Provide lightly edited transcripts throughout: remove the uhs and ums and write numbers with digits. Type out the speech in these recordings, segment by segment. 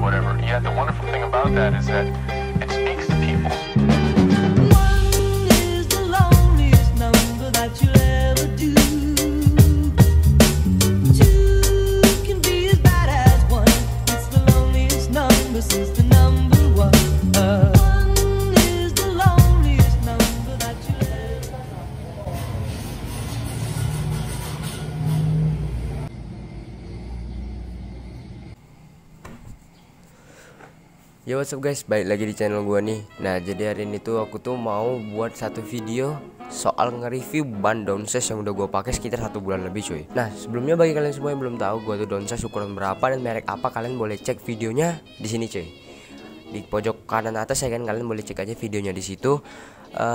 whatever. Yet the wonderful thing about that is that it speaks to people. Yo, what's up guys, balik lagi di channel gua nih. Nah, jadi hari ini tuh aku tuh mau buat satu video soal nge-review ban downsize yang udah gua pakai sekitar 1 bulan lebih cuy. Nah, sebelumnya bagi kalian semua yang belum tahu gua tuh downsize ukuran berapa dan merek apa, kalian boleh cek videonya di sini cuy. Di pojok kanan atas ya kan, kalian boleh cek aja videonya di situ.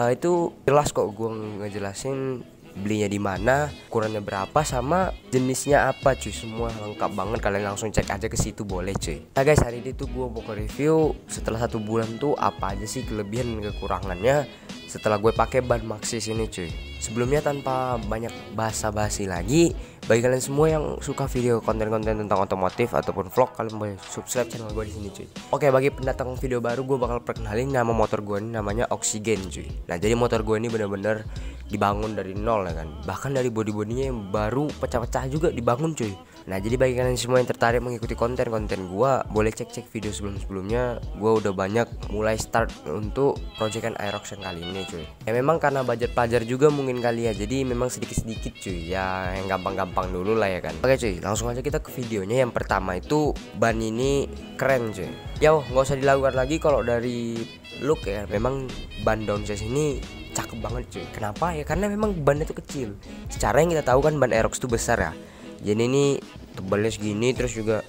Itu jelas kok gua ngejelasin belinya di mana, ukurannya berapa, sama jenisnya apa cuy. Semua lengkap banget, kalian langsung cek aja ke situ boleh cuy. Nah guys, hari ini tuh gue mau review setelah 1 bulan tuh apa aja sih kelebihan dan kekurangannya setelah gue pakai ban Maxxis ini cuy. Sebelumnya tanpa banyak basa-basi lagi, bagi kalian semua yang suka video konten-konten tentang otomotif ataupun vlog, kalian boleh subscribe channel gue di sini cuy. Oke, bagi pendatang video baru, gue bakal perkenalin nama motor gue ini, namanya Oxygen cuy. Nah, jadi motor gue ini bener-bener dibangun dari nol ya kan. Bahkan dari bodi-bodinya yang baru pecah-pecah juga dibangun cuy. Nah, jadi bagi kalian semua yang tertarik mengikuti konten-konten gua, boleh cek-cek video sebelum-sebelumnya. Gua udah banyak mulai start untuk proyekan Aerox yang kali ini cuy. Ya memang karena budget pelajar juga mungkin kali ya, jadi memang sedikit-sedikit cuy. Ya yang gampang-gampang dulu lah ya kan. Oke cuy, langsung aja kita ke videonya. Yang pertama itu ban ini keren cuy. Yo, nggak usah dilakukan lagi kalau dari look ya. Memang ban downsize ini cakep banget cuy. Kenapa ya? Karena memang bannya itu kecil. Secara yang kita tahu kan ban Aerox itu besar ya. Jadi ini tebalnya segini, terus juga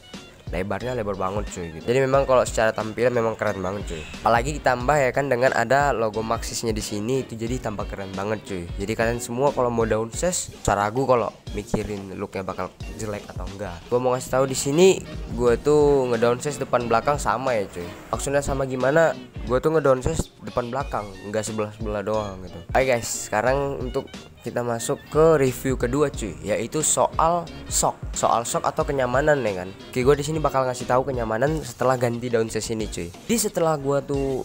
lebarnya lebar banget cuy gitu. Jadi memang kalau secara tampilan memang keren banget cuy. Apalagi ditambah ya kan dengan ada logo Maxxisnya di sini, itu jadi tambah keren banget cuy. Jadi kalian semua kalau mau downsize jangan ragu kalau mikirin looknya bakal jelek atau enggak. Gua mau ngasih tahu di sini, gua tuh ngedownsize depan belakang sama ya cuy. Maksudnya sama gimana? Gua tuh ngedownsize depan belakang, enggak sebelah-sebelah doang gitu. Oke guys, sekarang untuk kita masuk ke review kedua cuy, yaitu soal shock atau kenyamanan ya kan. Oke, gue di sini bakal ngasih tahu kenyamanan setelah ganti downsize ini cuy. Jadi setelah gue tuh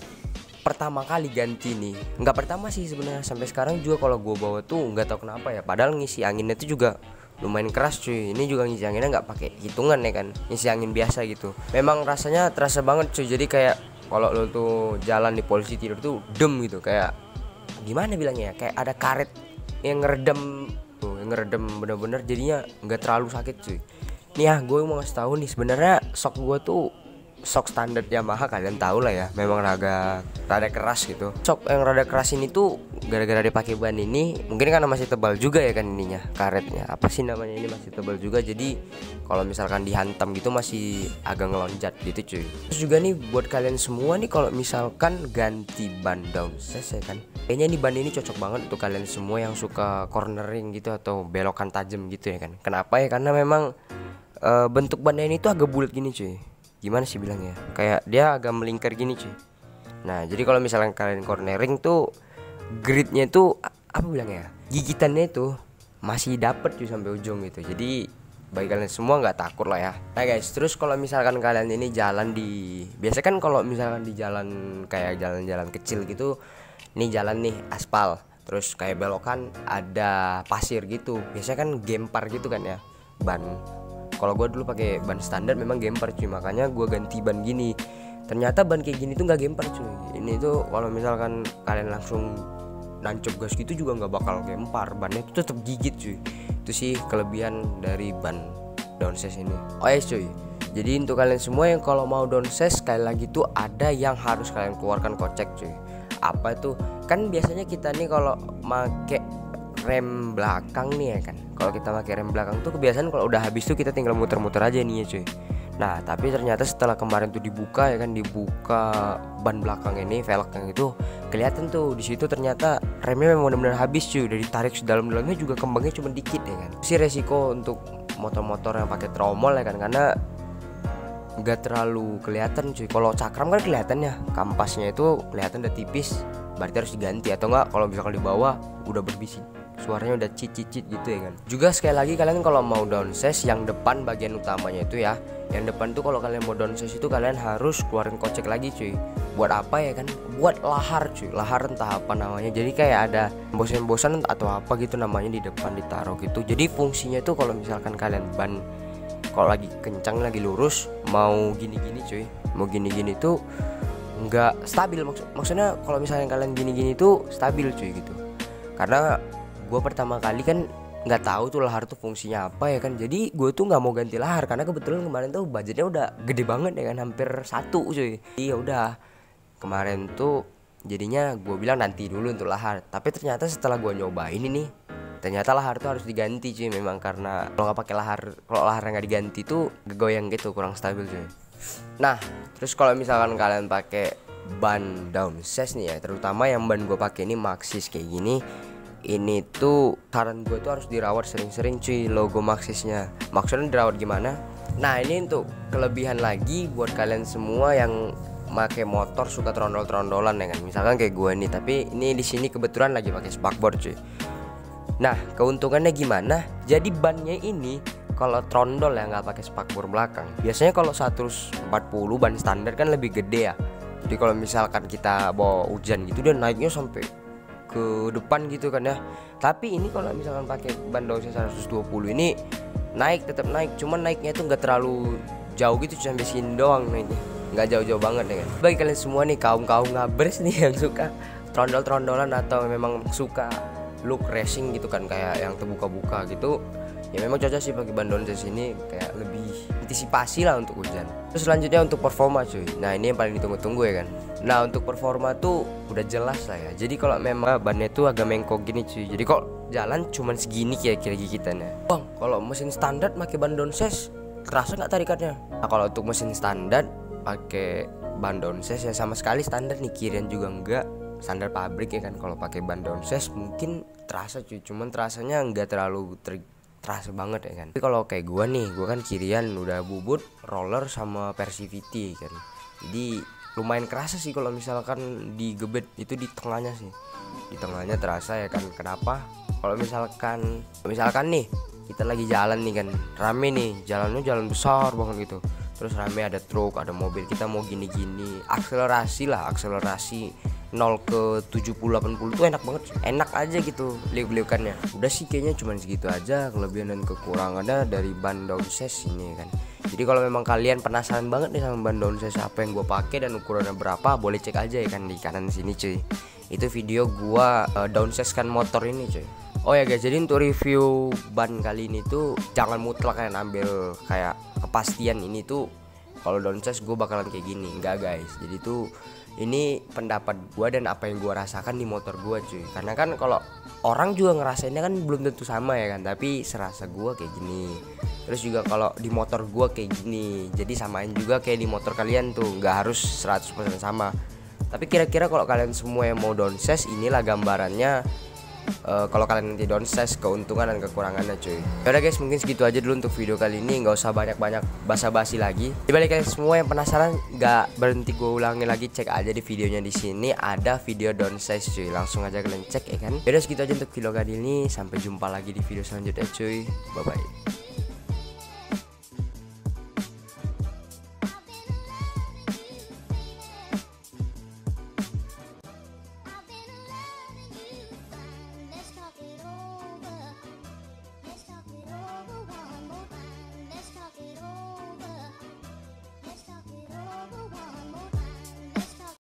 pertama kali ganti nih, nggak pertama sih sebenarnya, sampai sekarang juga kalau gue bawa tuh nggak tahu kenapa ya. Padahal ngisi anginnya tuh juga lumayan keras cuy. Ini juga ngisi anginnya nggak pakai hitungan ya kan, ngisi angin biasa gitu. Memang rasanya terasa banget cuy. Jadi kayak kalau lo tuh jalan di polisi tidur tuh dem gitu, kayak gimana bilangnya ya, kayak ada karet yang ngeredam tuh, yang ngeredam bener-bener, jadinya nggak terlalu sakit cuy. Nih ya, gue mau ngasih tahu nih, sebenarnya shock gue tuh shock standar Yamaha, kalian tahu lah ya, memang rada keras gitu. Shock yang rada keras ini tuh gara-gara dipakai ban ini, mungkin karena masih tebal juga ya kan ininya, karetnya apa sih namanya, ini masih tebal juga, jadi kalau misalkan dihantam gitu masih agak ngelonjat gitu cuy. Terus juga nih buat kalian semua nih, kalau misalkan ganti ban downsize ya kan, kayaknya nih ban ini cocok banget untuk kalian semua yang suka cornering gitu atau belokan tajam gitu ya kan. Kenapa ya? Karena memang bentuk bannya ini tuh agak bulat gini cuy. Gimana sih bilangnya, kayak dia agak melingkar gini cuy. Nah, jadi kalau misalnya kalian cornering tuh gridnya tuh apa bilangnya, gigitannya itu masih dapet cuy sampai ujung gitu. Jadi bagi kalian semua nggak takut lah ya. Nah guys, terus kalau misalkan kalian ini jalan di, biasa kan kalau misalkan di jalan kayak jalan-jalan kecil gitu, ini jalan nih aspal, terus kayak belokan ada pasir gitu, biasanya kan gempar gitu kan ya ban. Kalau gue dulu pakai ban standar memang gempar cuy, makanya gue ganti ban gini. Ternyata ban kayak gini tuh nggak gempar cuy. Ini tuh kalau misalkan kalian langsung nancep gas gitu juga nggak bakal gempar, bannya tuh tetap gigit cuy. Itu sih kelebihan dari ban downsize ini. Oh ya cuy, jadi untuk kalian semua yang kalau mau downsize, sekali lagi tuh ada yang harus kalian keluarkan kocek cuy. Apa tuh? Kan biasanya kita nih kalau make rem belakang nih ya kan, kalau kita pakai rem belakang tuh kebiasaan kalau udah habis tuh kita tinggal muter-muter aja nih ya cuy. Nah tapi ternyata setelah kemarin tuh dibuka ya kan, dibuka ban belakang ini, velg yang itu, kelihatan tuh di situ ternyata remnya memang benar-benar habis cuy. Udah ditarik sedalam-dalamnya juga kembangnya cuma dikit ya kan. Si resiko untuk motor-motor yang pakai tromol ya kan, karena nggak terlalu kelihatan cuy. Kalau cakram kan kelihatannya, kampasnya itu kelihatan udah tipis, berarti harus diganti. Atau enggak kalau misalkan di bawah udah berbisi suaranya udah cicit gitu ya kan. Juga sekali lagi kalian kalau mau downsize yang depan bagian utamanya itu ya, yang depan tuh kalau kalian mau downsize itu kalian harus keluarin kocek lagi cuy. Buat apa ya kan? Buat lahar cuy, lahar entah apa namanya. Jadi kayak ada bosan-bosan atau apa gitu namanya di depan ditaruh gitu. Jadi fungsinya tuh kalau misalkan kalian ban kalau lagi kencang lagi lurus mau gini-gini cuy, mau gini-gini tuh nggak stabil. Maksudnya kalau misalnya kalian gini-gini tuh stabil cuy gitu. Karena gue pertama kali kan nggak tahu tuh lahar tuh fungsinya apa ya kan. Jadi gue tuh nggak mau ganti lahar karena kebetulan kemarin tuh budgetnya udah gede banget ya kan, hampir 1 cuy. Iya udah kemarin tuh jadinya gue bilang nanti dulu untuk lahar. Tapi ternyata setelah gue nyobain ini, ternyata lahar tuh harus diganti cuy. Memang karena kalau nggak pakai lahar, kalau lahar nggak diganti tuh goyang gitu, kurang stabil cuy. Nah, terus kalau misalkan kalian pakai ban downsize nih ya, terutama yang ban gue pakai ini Maxxis kayak gini, ini tuh saran gue tuh harus dirawat sering-sering cuy logo Maxxisnya. Maksudnya dirawat gimana? Nah, ini untuk kelebihan lagi buat kalian semua yang pakai motor suka trondol-trondolan ya kan. Misalkan kayak gue nih, tapi ini di sini kebetulan lagi pakai spakbor cuy. Nah, keuntungannya gimana? Jadi bannya ini kalau trondol ya nggak pakai spakbor belakang. Biasanya kalau 140 ban standar kan lebih gede ya. Jadi kalau misalkan kita bawa hujan gitu dia naiknya sampai ke depan gitu kan ya. Tapi ini kalau misalkan pakai ban downsize 120 ini naik, tetap naik. Cuman naiknya itu nggak terlalu jauh gitu, sampai sini doang naiknya. Nggak jauh-jauh banget ya kan. Bagi kalian semua nih kaum-kaum ngabers nih yang suka trondol-trondolan atau memang suka look racing gitu kan, kayak yang terbuka-buka gitu, ya memang cocok sih pakai ban downsize ini, kayak lebih antisipasi lah untuk hujan. Terus selanjutnya untuk performa cuy. Nah ini yang paling ditunggu-tunggu ya kan. Nah untuk performa tuh udah jelas lah ya. Jadi kalau memang bannya tuh agak mengkok gini cuy, jadi kok jalan cuman segini kira-kira gigitannya. Bang, kalau mesin standar pakai ban downsize kerasa nggak tarikannya? Nah kalau untuk mesin standar pakai ban downsize ya sama sekali standar nih, kirian juga enggak, standar pabrik ya kan. Kalau pakai ban downsize mungkin terasa cuy, cuman terasanya nggak terlalu terasa banget ya kan. Tapi kalau kayak gua nih, gua kan kirian udah bubut roller sama Persivity kan, jadi lumayan kerasa sih kalau misalkan digebet itu di tengahnya sih, di tengahnya terasa ya kan. Kenapa? Kalau misalkan nih kita lagi jalan nih kan, rame nih, jalannya jalan besar banget gitu, terus rame ada truk, ada mobil, kita mau gini-gini, akselerasi 0 ke 70-80 tuh enak banget, enak aja gitu liuk-liukannya. Udah sih kayaknya cuma segitu aja kelebihan dan kekurangannya dari ban downsize ini kan. Jadi kalau memang kalian penasaran banget nih sama ban downsize apa yang gue pakai dan ukurannya berapa, boleh cek aja ya kan di kanan sini cuy. Itu video gua downsize kan motor ini cuy. Oh ya guys, jadi untuk review ban kali ini tuh jangan mutlak kalian ambil kayak kepastian ini tuh kalau downsize gue bakalan kayak gini, enggak guys. Jadi tuh ini pendapat gue dan apa yang gue rasakan di motor gue cuy. Karena kan kalau orang juga ngerasainnya kan belum tentu sama ya kan, tapi serasa gue kayak gini. Terus juga kalau di motor gue kayak gini, jadi samain juga kayak di motor kalian tuh, nggak harus 100% sama. Tapi kira-kira kalau kalian semua yang mau downsize, inilah gambarannya. Kalau kalian nanti downsize, keuntungan dan kekurangannya cuy. Yaudah guys, mungkin segitu aja dulu untuk video kali ini, nggak usah banyak-banyak basa-basi lagi. Dibalik kalian semua yang penasaran, nggak berhenti gue ulangi lagi, cek aja di videonya. Di sini ada video downsize cuy, langsung aja kalian cek ya kan. Yaudah segitu aja untuk video kali ini, sampai jumpa lagi di video selanjutnya cuy, bye bye.